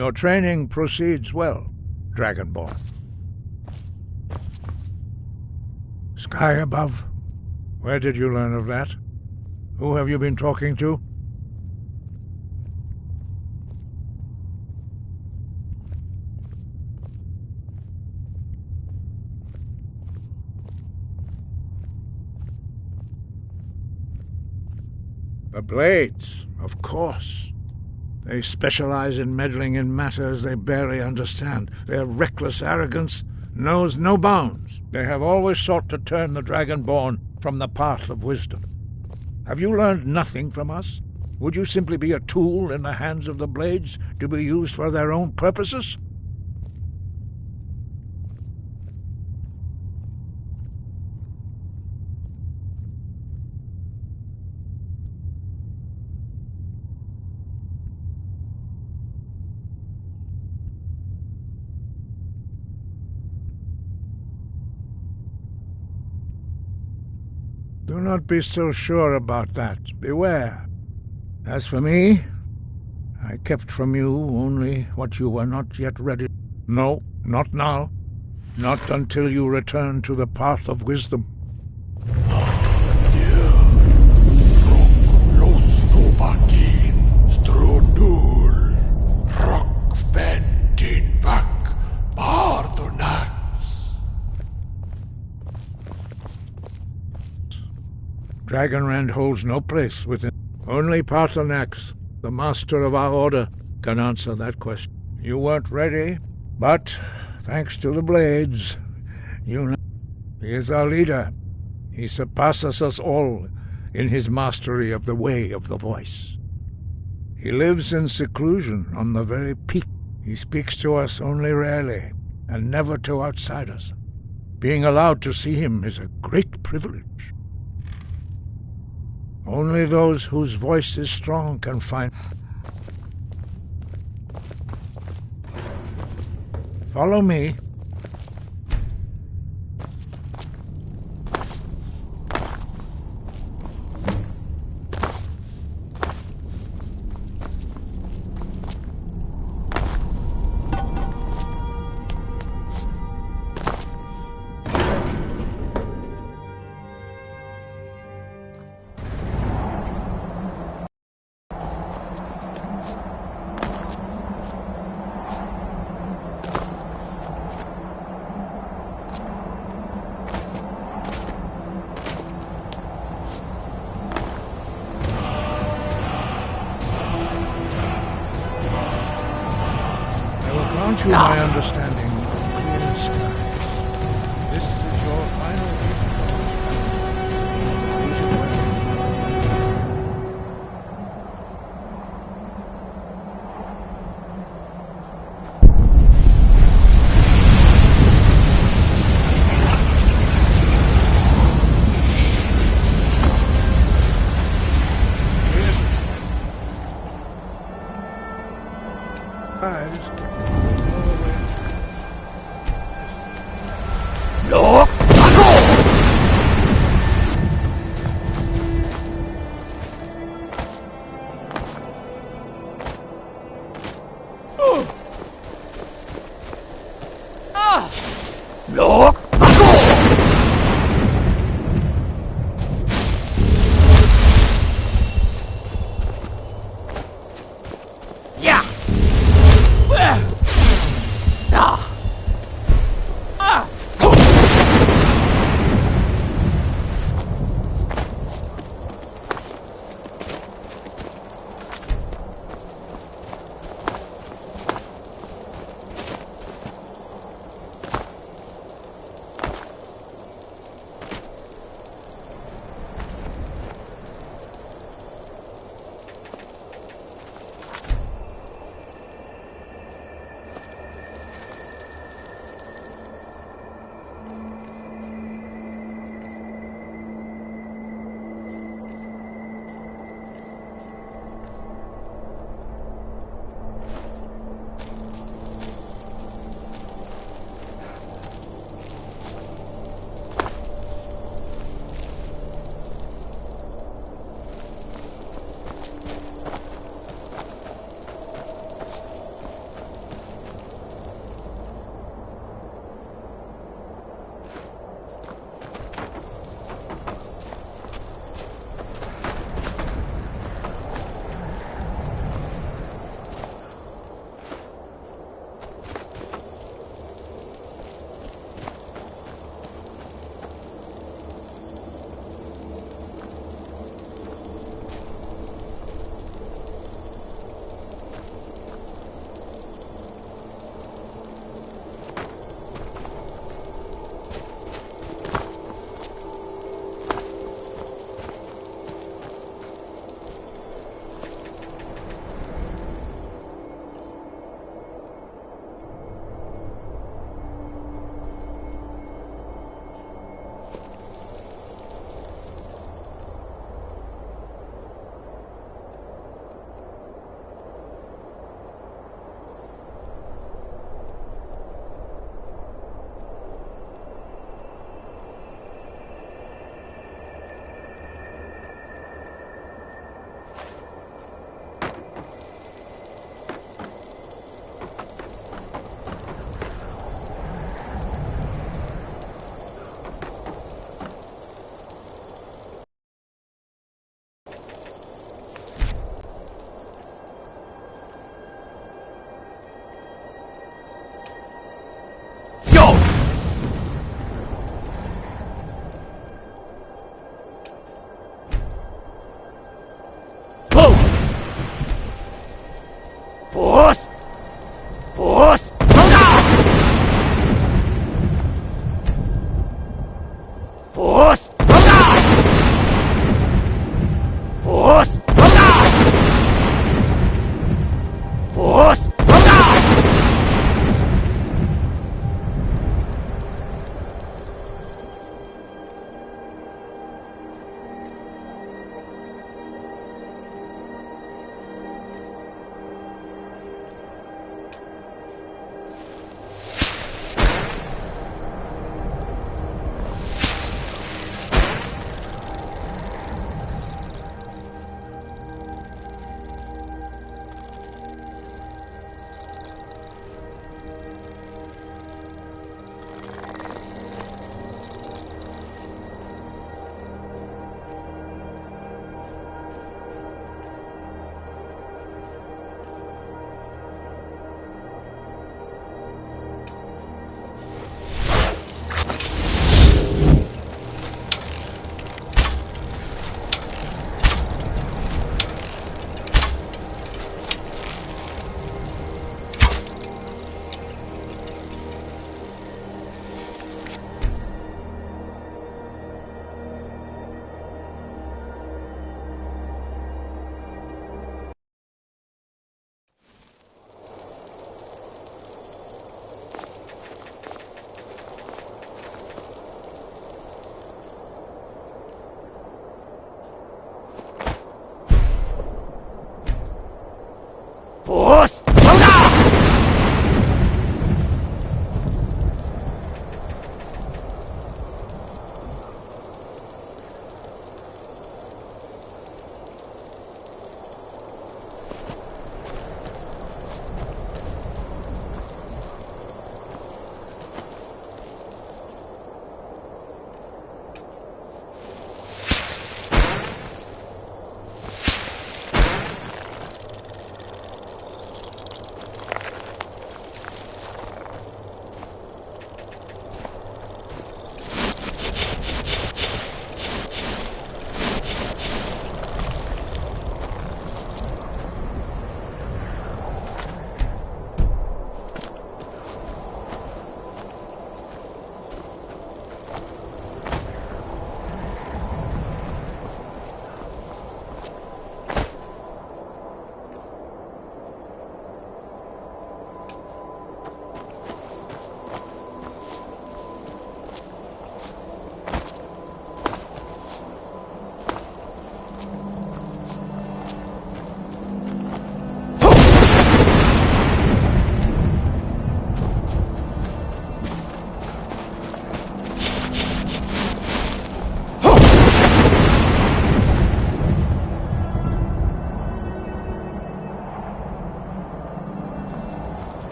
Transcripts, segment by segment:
Your training proceeds well, Dragonborn. Sky above? Where did you learn of that? Who have you been talking to? The Blades, of course. They specialize in meddling in matters they barely understand. Their reckless arrogance knows no bounds. They have always sought to turn the Dragonborn from the path of wisdom. Have you learned nothing from us? Would you simply be a tool in the hands of the Blades to be used for their own purposes? Do not be so sure about that. Beware. As for me, I kept from you only what you were not yet ready. No, not now. Not until you return to the path of wisdom. Dragonrend holds no place within. Only Paarthurnax, the master of our order, can answer that question. You weren't ready, but thanks to the Blades, you know, he is our leader. He surpasses us all in his mastery of the way of the voice. He lives in seclusion on the very peak. He speaks to us only rarely, and never to outsiders. Being allowed to see him is a great privilege. Only those whose voice is strong can find. Follow me. Grant you my understanding of clear skies. This is your final gift. Use it well.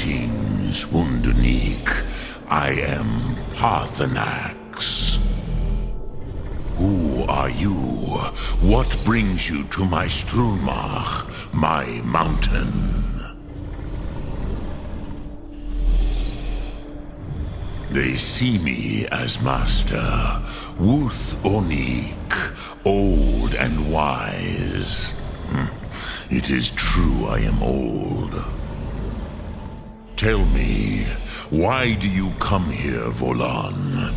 Greetings, Wunderneek. I am Parthenax. Who are you? What brings you to my Strunmach, my mountain? They see me as master, Wuth Onik, old and wise. It is true I am old. Tell me, why do you come here, Volan?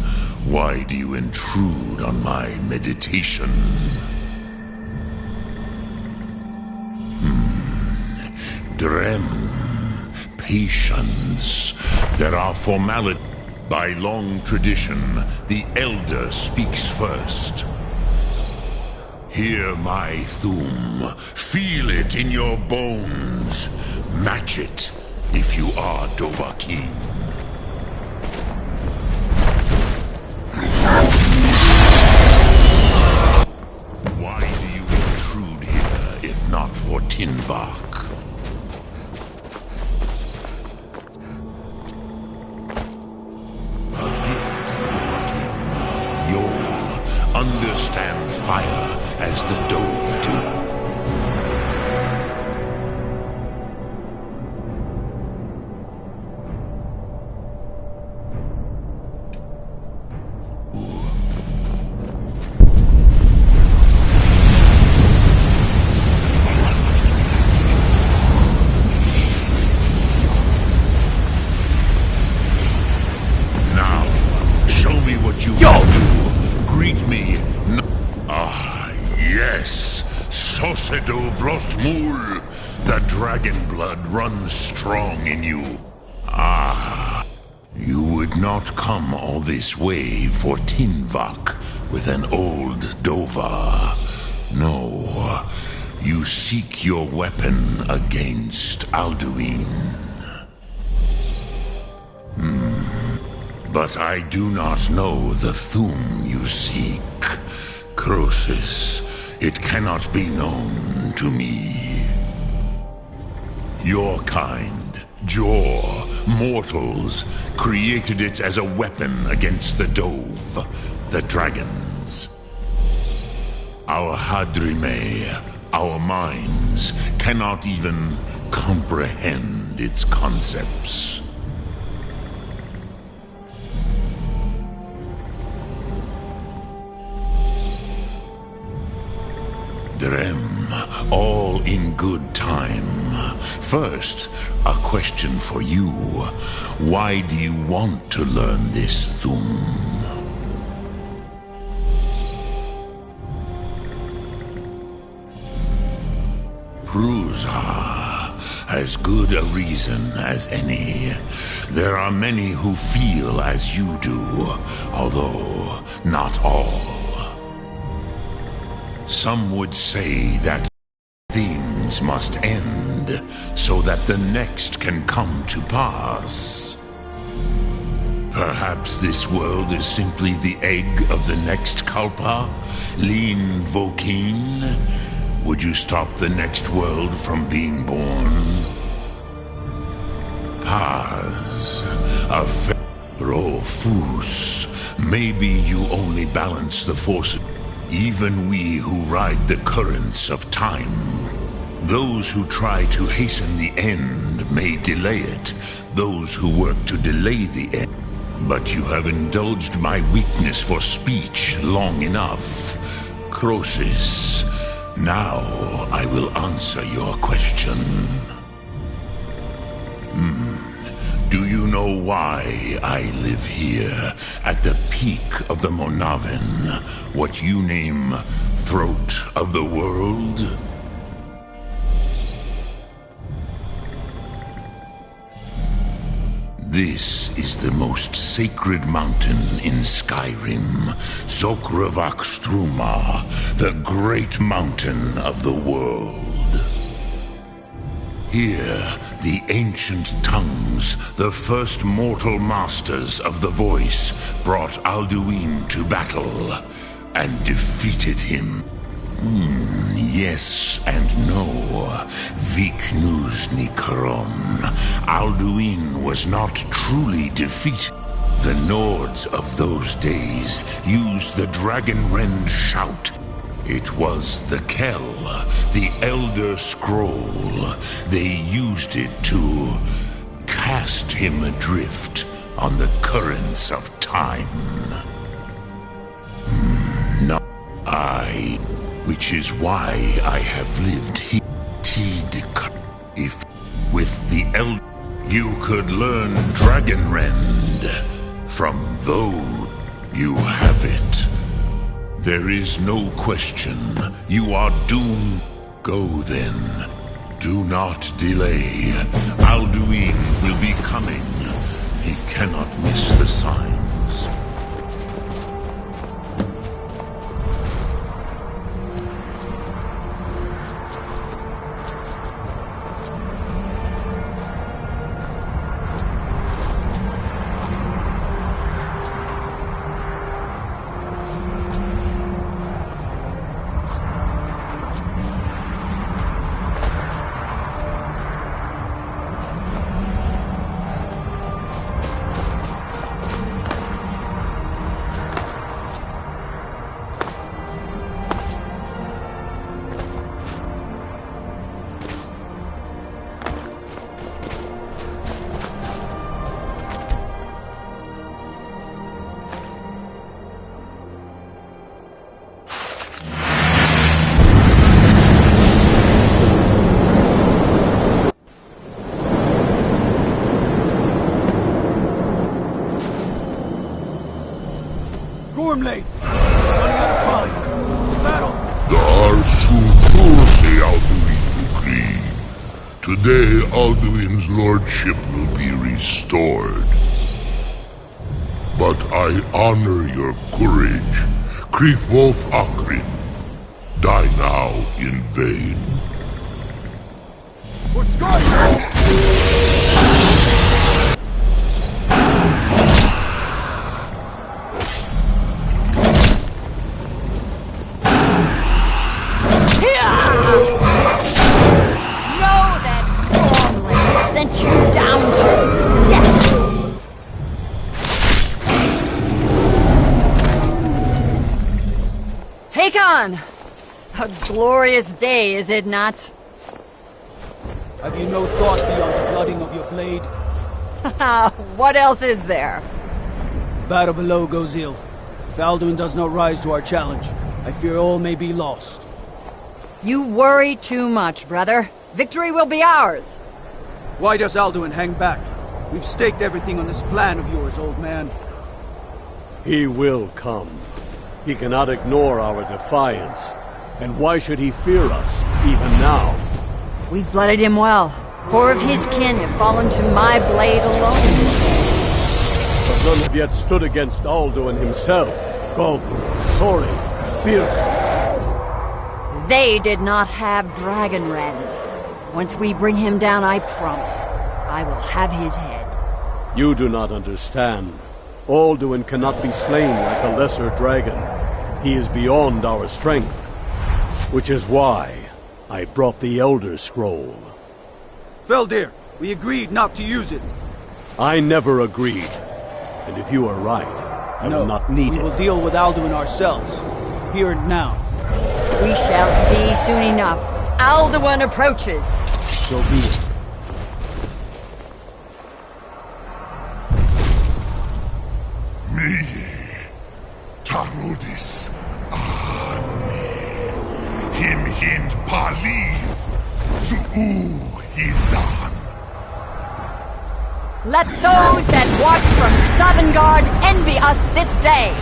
Why do you intrude on my meditation? Drem, patience. There are formalities. By long tradition, the Elder speaks first. Hear my Thum. Feel it in your bones. Match it if you are Dovahkiin. Why do you intrude here if not for Tinvach? Understand fire as the Dove do. Now, show me what you can do. Greet me. Yes, Sosedo Vrostmul. The dragon blood runs strong in you. You would not come all this way for Tinvach with an old Dova. No, you seek your weapon against Alduin. But I do not know the Thum you seek. Croesus, it cannot be known to me. Your kind, Jor, mortals, created it as a weapon against the Dove, the dragons. Our Hadrime, our minds, cannot even comprehend its concepts. Drem, all in good time. First, a question for you. Why do you want to learn this Thum? Prusa, as good a reason as any. There are many who feel as you do, although not all. Some would say that things must end so that the next can come to pass. Perhaps this world is simply the egg of the next Kalpa, Lean Vokeen. Would you stop the next world from being born? Paz, a Rofus. Maybe you only balance the forces. Even we who ride the currents of time. Those who try to hasten the end may delay it. Those who work to delay the end. But you have indulged my weakness for speech long enough. Croesus, now I will answer your question. Do you know why I live here, at the peak of the Monaven, what you name Throat of the World? This is the most sacred mountain in Skyrim, Zokravak Struma, the great mountain of the world. Here, the ancient tongues, the first mortal masters of the voice, brought Alduin to battle and defeated him. Yes and no. Vik nous ni Kron. Alduin was not truly defeated. The Nords of those days used the Dragonrend shout. It was the Kell, the Elder Scroll. They used it to cast him adrift on the currents of time. Not I, which is why I have lived here. If with the Elder you could learn Dragonrend from those you have it. There is no question. You are doomed. Go then. Do not delay. Alduin will be coming. He cannot miss the signs. Running out of time. Battle! Today, Alduin's lordship will be restored. But I honor your courage. Krifwolf Akrin. Die now in vain. For Skrim! A glorious day, is it not? Have you no thought beyond the blooding of your blade? What else is there? Battle below goes ill. If Alduin does not rise to our challenge, I fear all may be lost. You worry too much, brother. Victory will be ours. Why does Alduin hang back? We've staked everything on this plan of yours, old man. He will come. He cannot ignore our defiance. And why should he fear us, even now? We've blooded him well. 4 of his kin have fallen to my blade alone. But none have yet stood against Alduin himself. Galthur, Sori, Birka. They did not have Dragonrend. Once we bring him down, I promise, I will have his head. You do not understand. Alduin cannot be slain like a lesser dragon. He is beyond our strength. Which is why I brought the Elder Scroll. Feldir, we agreed not to use it. I never agreed. And if you are right, I will not need it. We will deal with Alduin ourselves. Here and now. We shall see soon enough. Alduin approaches. So be it. Tarodis Him hind paliv Su'u hilan. Let those that watch from Sovngarde envy us this day.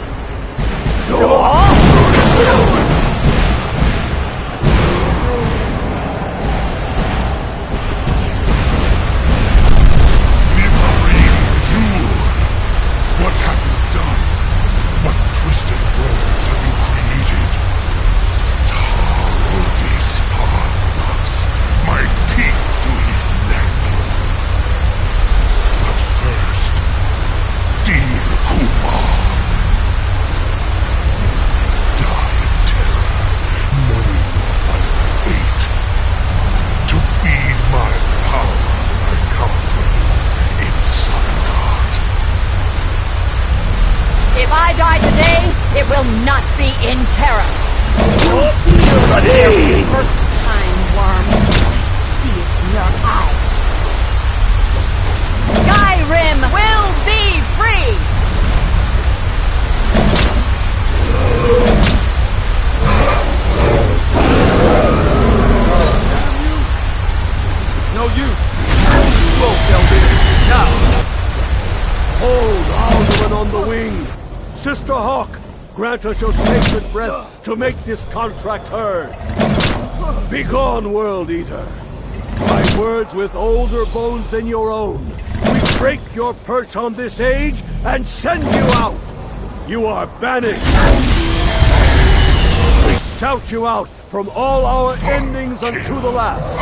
What have you done? What twisted worlds have you created? Tarodis Parnas, my teeth to his neck. But first, dear Kumar, die in die today, it will not be in terror. Ready! First time, worm. See it in your eyes. Skyrim will be free! It's no use. Slow, Kelvin. Now! Hold Alderman on the wing! Sister Hawk, grant us your sacred breath to make this contract heard. Begone, World Eater. By words with older bones than your own, we break your perch on this age and send you out! You are banished! We shout you out from all our endings unto the last!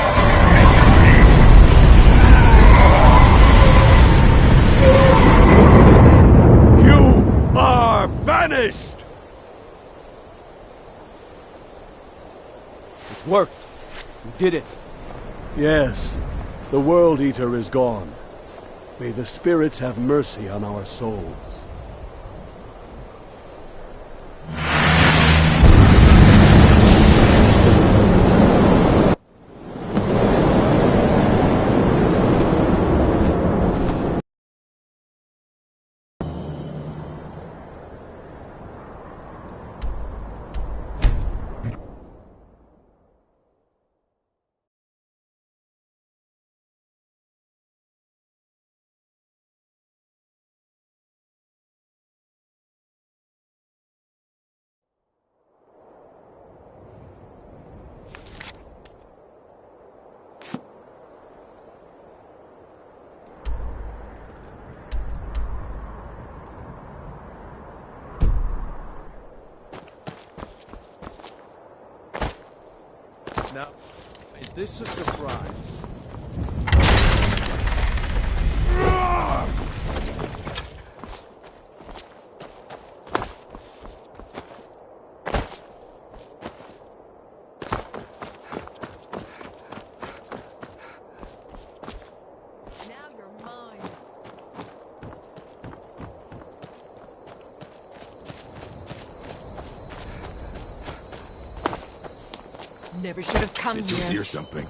You are banished! It worked. You did it. Yes, the World Eater is gone. May the spirits have mercy on our souls. Now, is this a surprise? Now you're mine. Never should have come Did you here. hear something?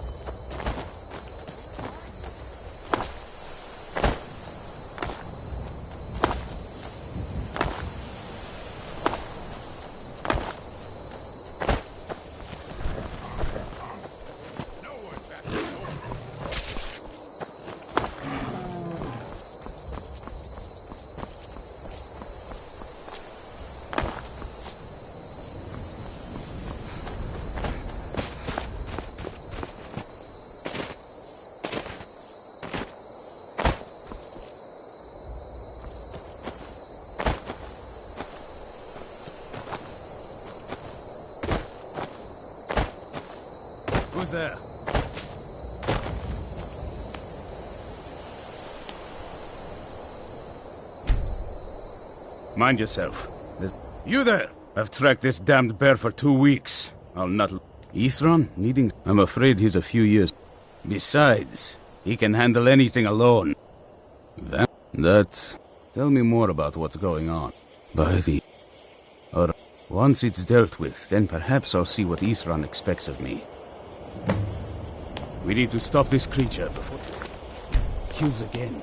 Who's there? Mind yourself. You there! I've tracked this damned bear for 2 weeks. I'll not... Ithron? Needing... I'm afraid he's a few years... Besides, he can handle anything alone. That... Tell me more about what's going on. By the... Or... Once it's dealt with, then perhaps I'll see what Ithron expects of me. We need to stop this creature before... kills again.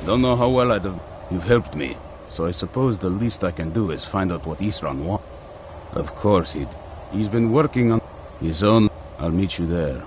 Don't know how well I'd have... You've helped me, so I suppose the least I can do is find out what Isran wants. Of course he's been working on his own... I'll meet you there.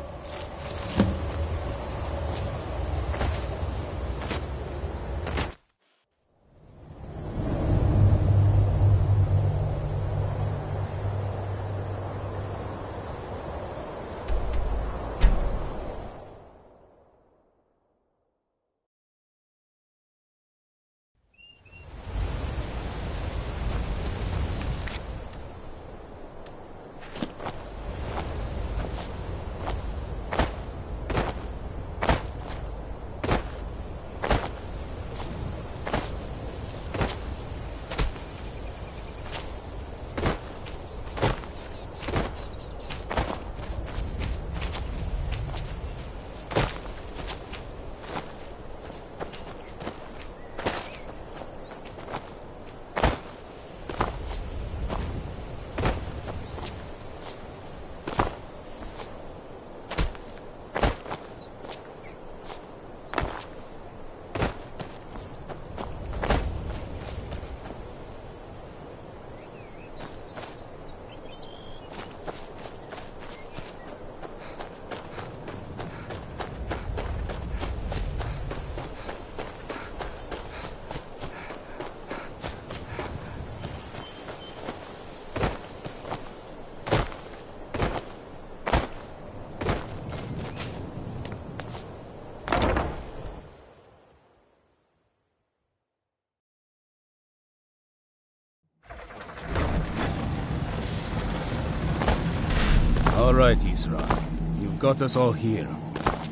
All right, Isran. You've got us all here.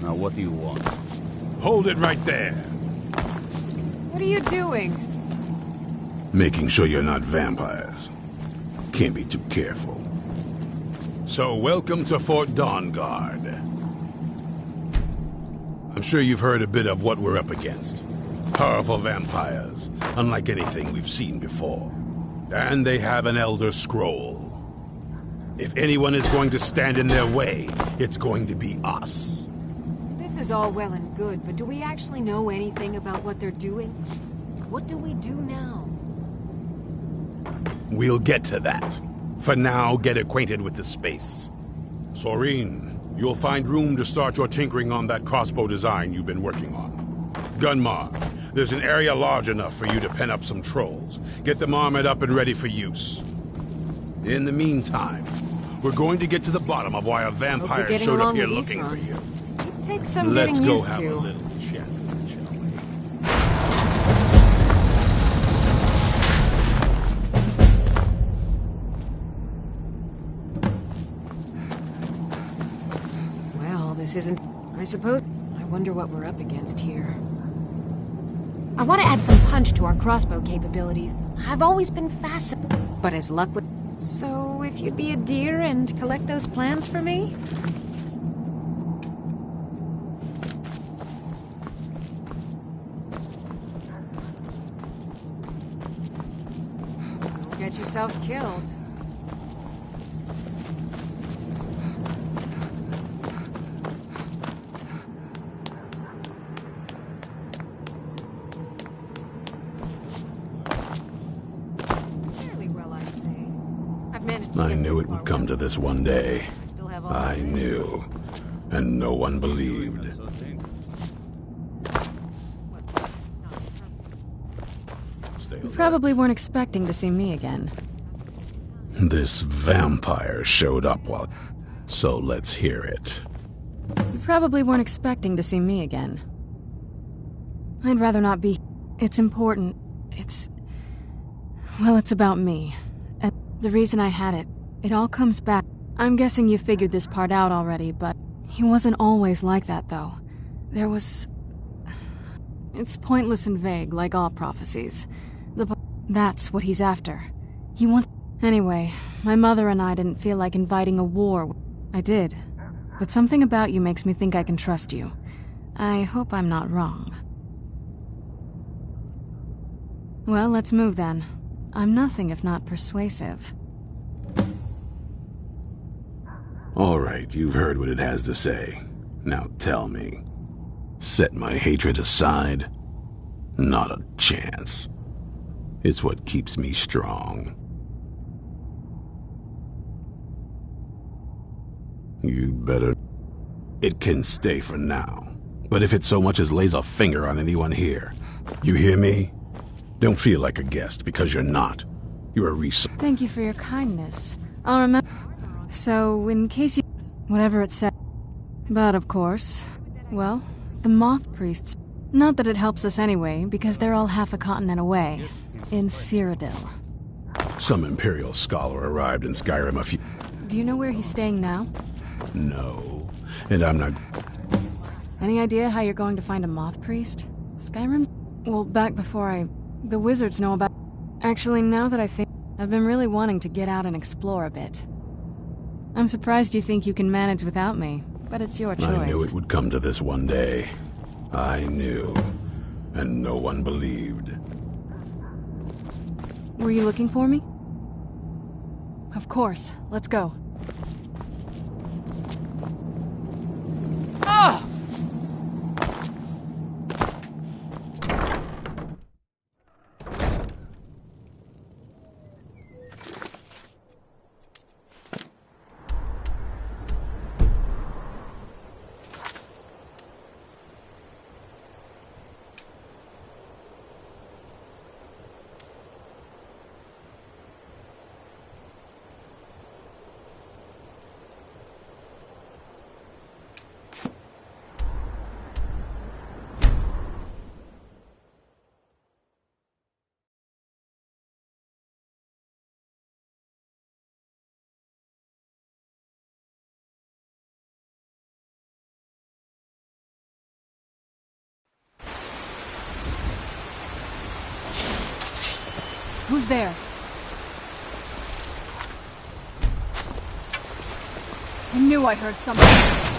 Now what do you want? Hold it right there. What are you doing? Making sure you're not vampires. Can't be too careful. So, welcome to Fort Dawnguard. I'm sure you've heard a bit of what we're up against. Powerful vampires, unlike anything we've seen before. And they have an Elder Scroll. If anyone is going to stand in their way, it's going to be us. This is all well and good, but do we actually know anything about what they're doing? What do we do now? We'll get to that. For now, get acquainted with the space. Soreen, you'll find room to start your tinkering on that crossbow design you've been working on. Gunmar, there's an area large enough for you to pen up some trolls. Get them armored up and ready for use. In the meantime, we're going to get to the bottom of why a vampire showed up here looking for you. It takes some Let's getting go used have to. a little chat, shall we? Well, this isn't... I suppose... I wonder what we're up against here. I want to add some punch to our crossbow capabilities. I've always been fascinated, but as luck would... So, if you'd be a dear and collect those plans for me? Don't get yourself killed. I knew it would come to this one day. I knew. And no one believed. You probably weren't expecting to see me again. This vampire showed up so let's hear it. You probably weren't expecting to see me again. I'd rather not be... It's important. Well, it's about me. And the reason I had it. It all comes back. I'm guessing you figured this part out already, but... He wasn't always like that, though. There was... It's pointless and vague, like all prophecies. That's what he's after. He wants... Anyway, my mother and I didn't feel like inviting a war. I did. But something about you makes me think I can trust you. I hope I'm not wrong. Well, let's move then. I'm nothing if not persuasive. All right, you've heard what it has to say. Now tell me. Set my hatred aside. Not a chance. It's what keeps me strong. You'd better... It can stay for now. But if it so much as lays a finger on anyone here, you hear me? Don't feel like a guest, because you're not. You're a resource. Thank you for your kindness. I'll remember. So, in case you... whatever it said. But, of course, well, the Moth Priests... Not that it helps us anyway, because they're all half a continent away. In Cyrodiil. Some Imperial scholar arrived in Skyrim a few... Do you know where he's staying now? No. And I'm not... Any idea how you're going to find a Moth Priest? Skyrim? Well, back before the wizards know about... Actually, now that I think... I've been really wanting to get out and explore a bit. I'm surprised you think you can manage without me, but it's your choice. I knew it would come to this one day. I knew. And no one believed. Were you looking for me? Of course. Let's go. Who's there? I knew I heard something.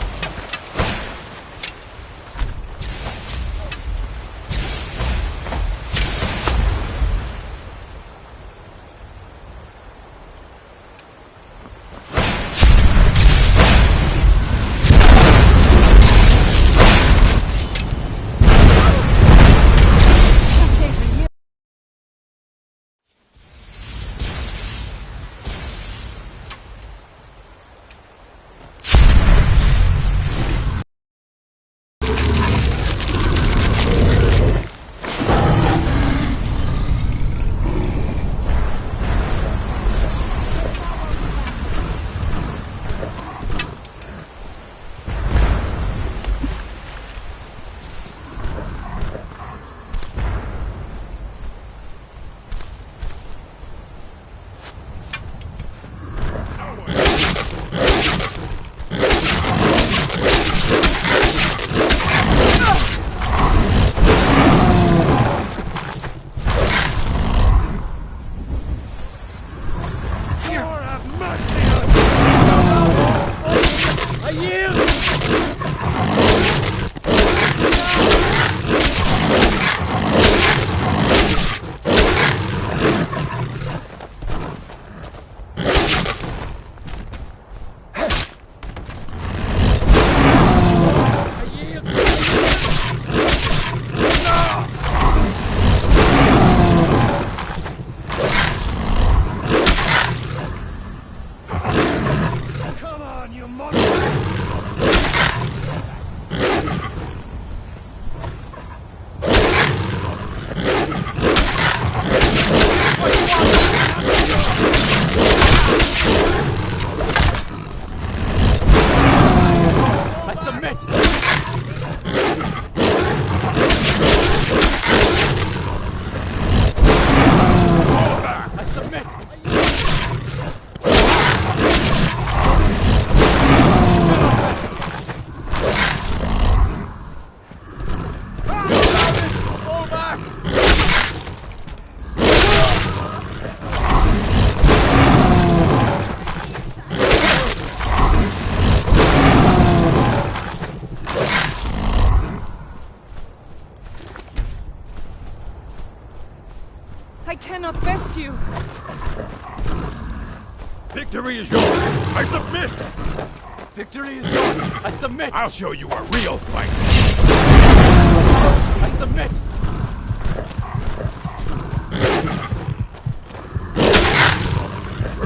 I cannot best you. Victory is yours. I submit. Victory is yours. I submit. I'll show you a real fight. I submit.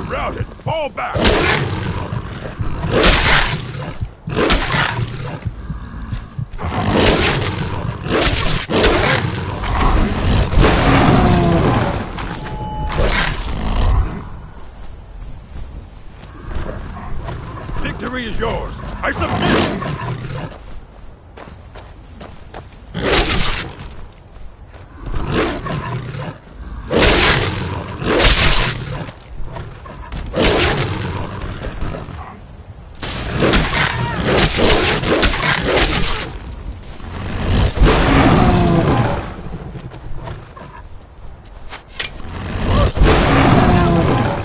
routed! Fall back! Victory is yours! I submit!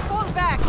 Fall back!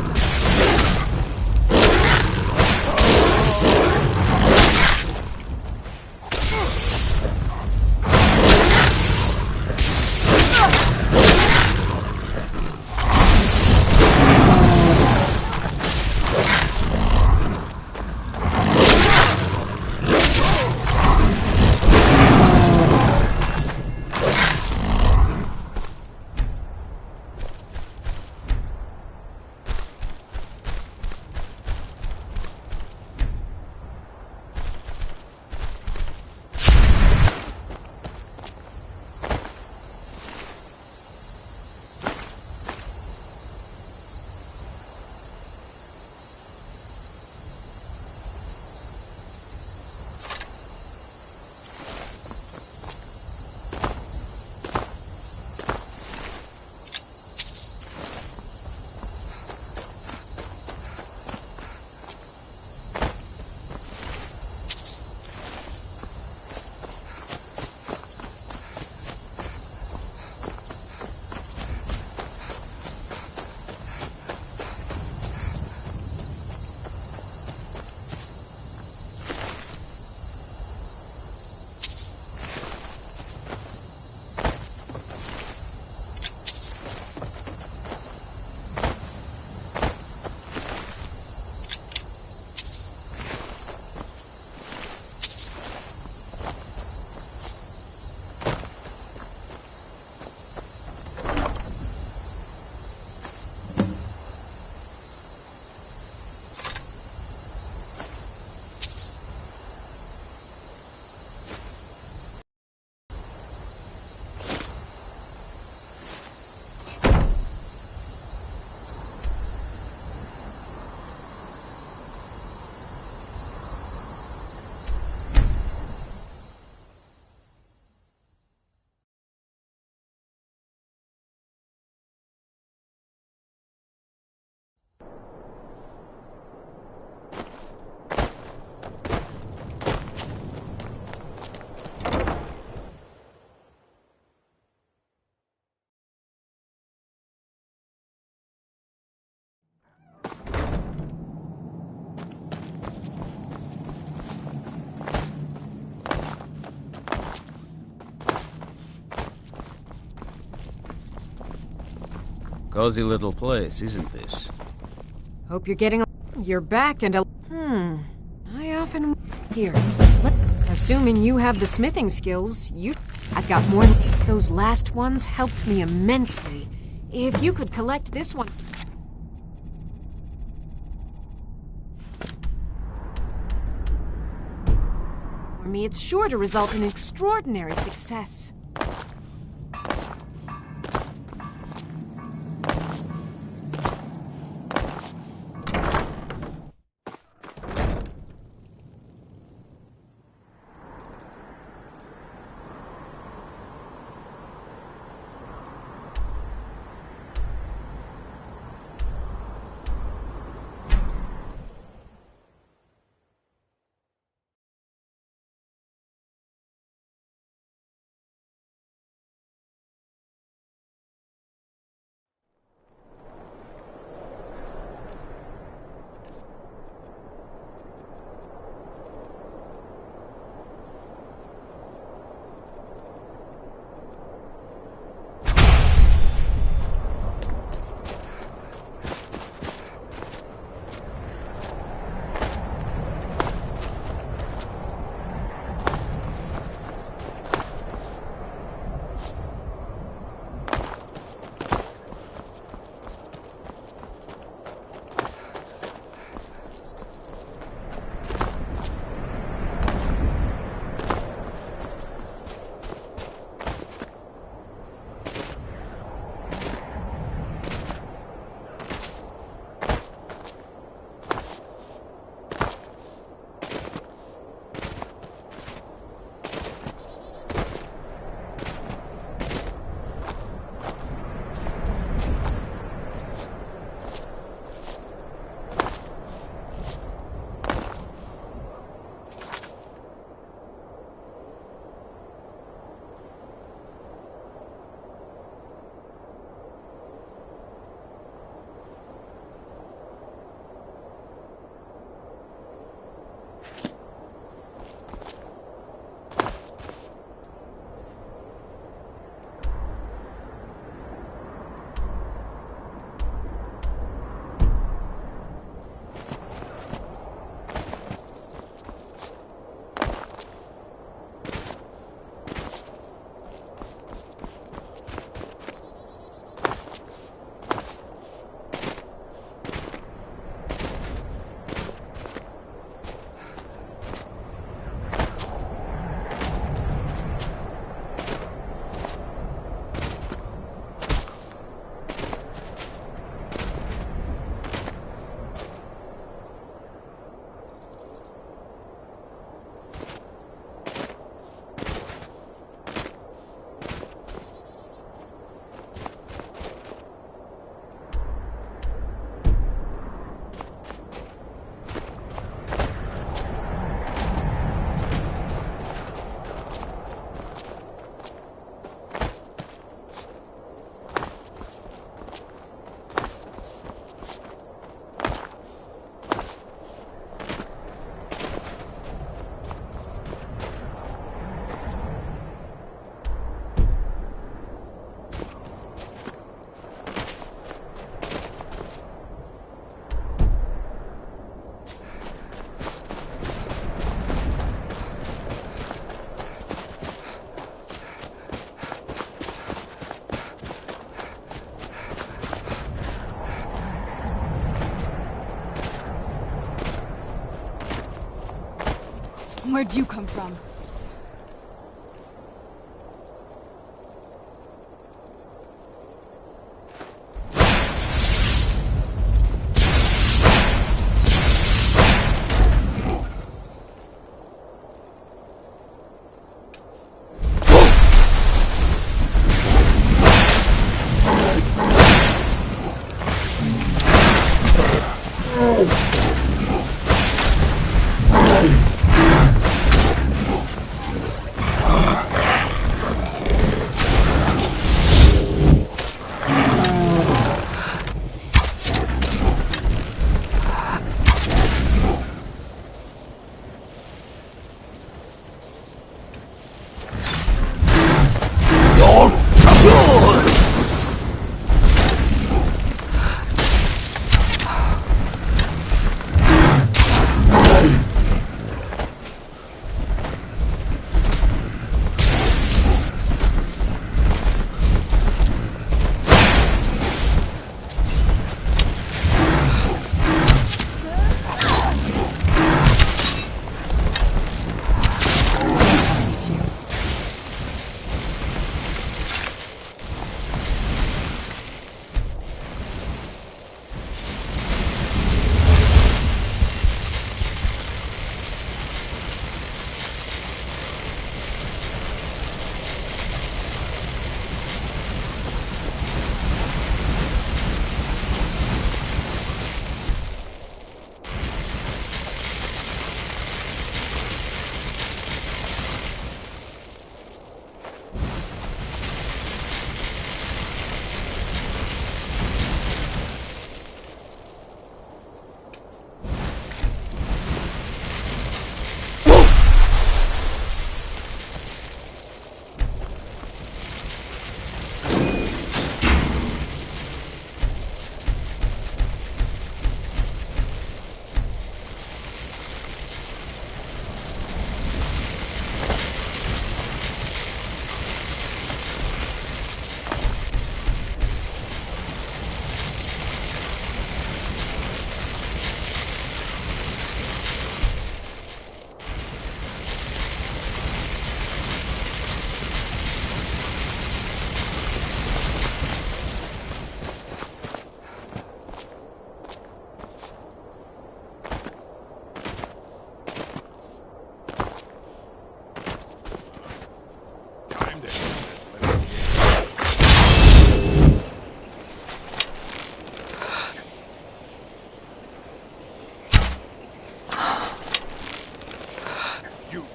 Cozy little place, isn't this? Hope you're getting... You're back and... I often... Here. Assuming you have the smithing skills, I've got more... Those last ones helped me immensely. If you could collect this one... For me, it's sure to result in extraordinary success. Where'd you come from?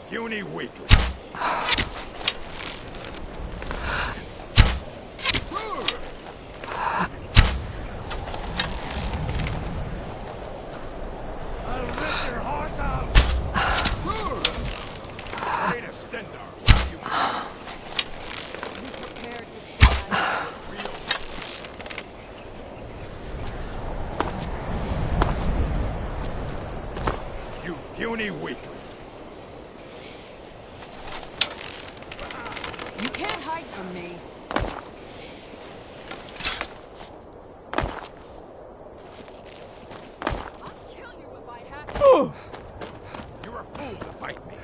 Puny weakling. I'll rip your heart out. Wait a Stendar. You prepared to die. You puny weakling. You can't hide from me. I'll kill you if I have to. You're a fool to fight me.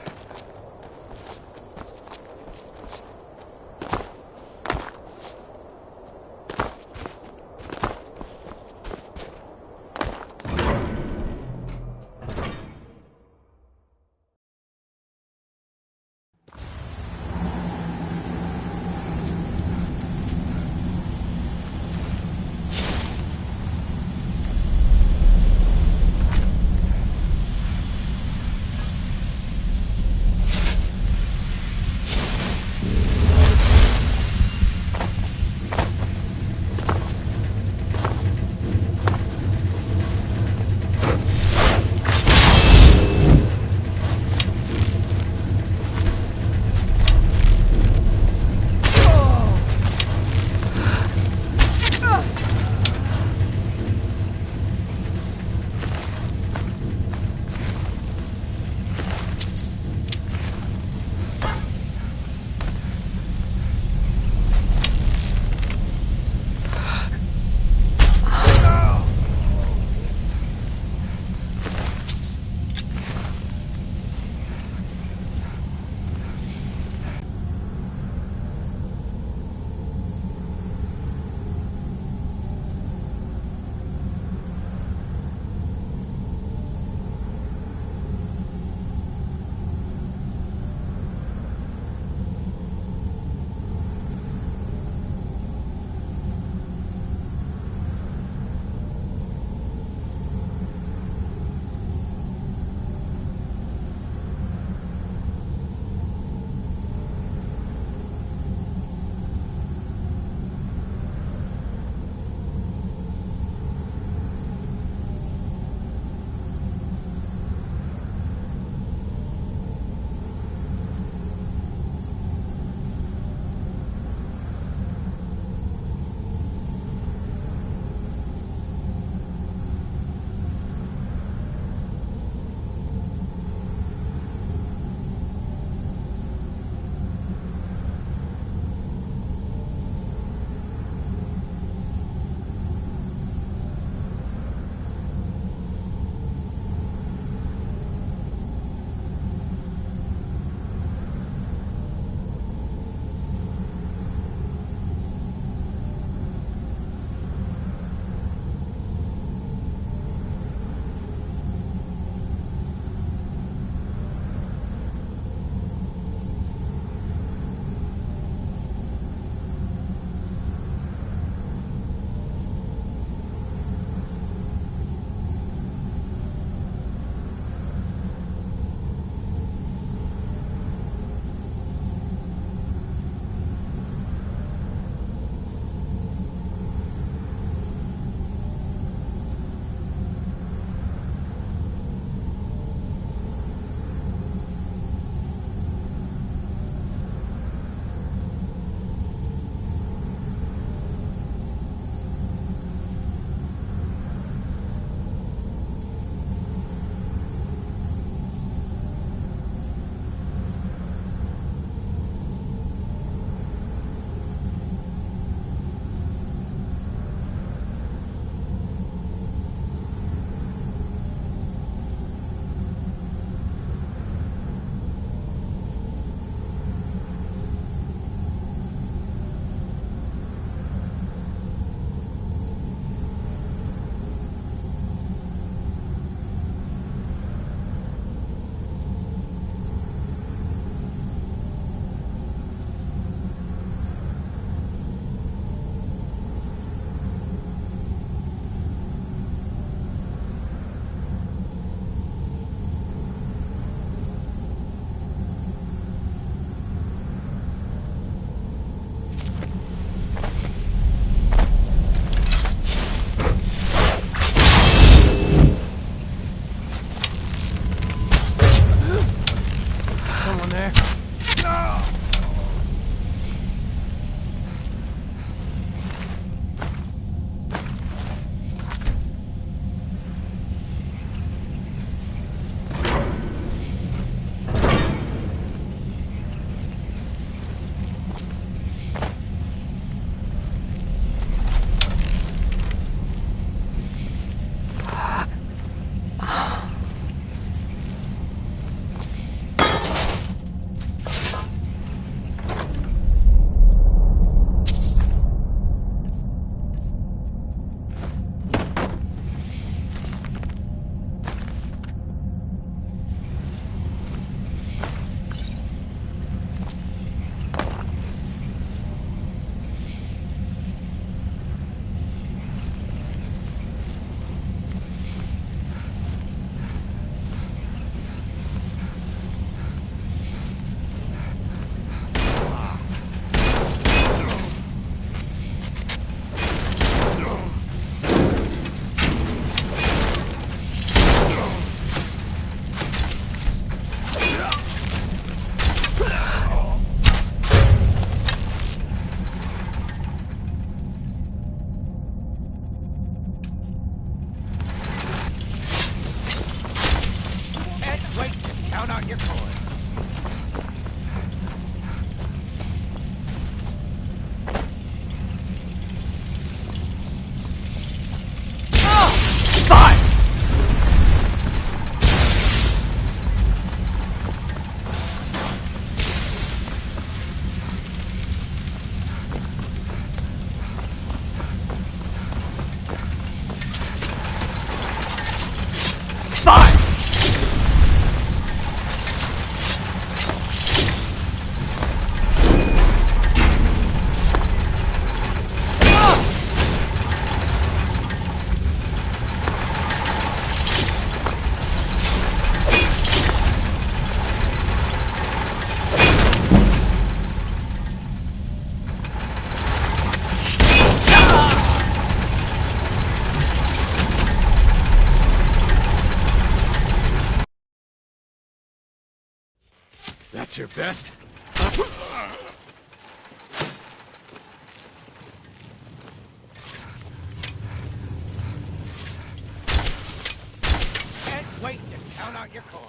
out your coin. That's your best? Can't wait to count out your coin.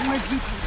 Where'd you come